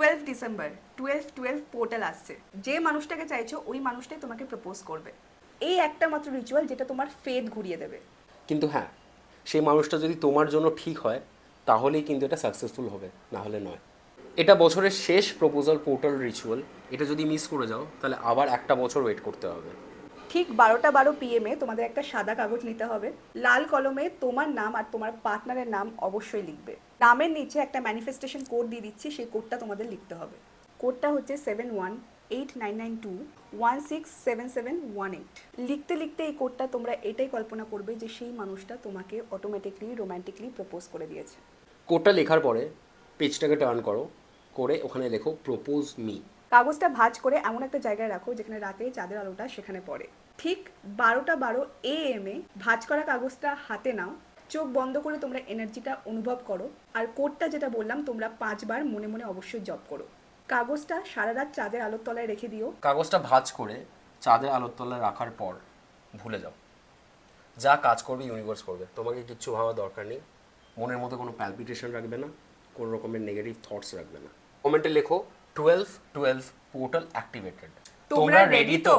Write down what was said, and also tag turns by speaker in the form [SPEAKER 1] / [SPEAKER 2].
[SPEAKER 1] December 12 portal আসছে। যে মানুষটাকে চাইছো ওই মানুষটাই তোমাকে প্রপোজ করবে। এই একটা মাত্র রিচুয়াল যেটা তোমার ফেদ ঘুরিয়ে দেবে।
[SPEAKER 2] কিন্তু হ্যাঁ, সেই মানুষটা যদি তোমার জন্য ঠিক হয় তাহলেই কিন্তু এটা সাকসেসফুল হবে, না হলে নয়। এটা বছরের শেষ প্রপোজাল পোর্টাল রিচুয়াল। এটা যদি মিস করে যাও তাহলে আবার একটা বছর ওয়েট করতে হবে।
[SPEAKER 1] ঠিক 12টা 12 PM তোমাদের একটা সাদা কাগজ নিতে হবে। লাল কলমে তোমার নাম আর তোমার পার্টনারের নাম অবশ্যই লিখবে। নামের নিচে একটা ম্যানিফেস্টেশন কোড দিয়ে দিচ্ছি, সেই কোডটা তোমাদের লিখতে হবে। কোডটা হচ্ছে 718992167718। লিখতে লিখতে এই কোডটা তোমরা এটাই কল্পনা করবে যে সেই মানুষটা তোমাকে অটোমেটিকলি রোম্যান্টিকলি প্রপোজ করে দিয়েছে।
[SPEAKER 2] কোডটা লেখার পরে পেজটাকে টার্ন করো, করে ওখানে লেখো প্রপোজ মি।
[SPEAKER 1] কাগজটা ভাঁজ করে এমন একটা জায়গায় রাখো যেখানে রাতে চাঁদের আলোটা সেখানে পড়ে। ঠিক 12টা 12 AM ভাঁজ করা কাগজটা হাতে নাও। চোখ বন্ধ করে তোমরা এনার্জিটা অনুভব করো। আর কোডটা যেটা বললাম তোমরা 5বার মনে মনে অবশ্যই জপ করো। কাগজটা সারা রাত চাঁদের আলোর তলায় রেখে দিও।
[SPEAKER 2] কাগজটা ভাঁজ করে চাঁদের আলোর তলায় রাখার পর ভুলে যাও। যা কাজ করবে ইউনিভার্স করবে, তোমাকে কিচ্ছু ভাবা দরকার নেই। মনের মধ্যে কোনো প্যালপিটেশন রাখবে না, কোনো রকমের নেগেটিভ থটস রাখবে না। কমেন্টে লেখো 12 পোর্টাল অ্যাক্টিভেটেড।
[SPEAKER 1] তোমরা রেডি তো?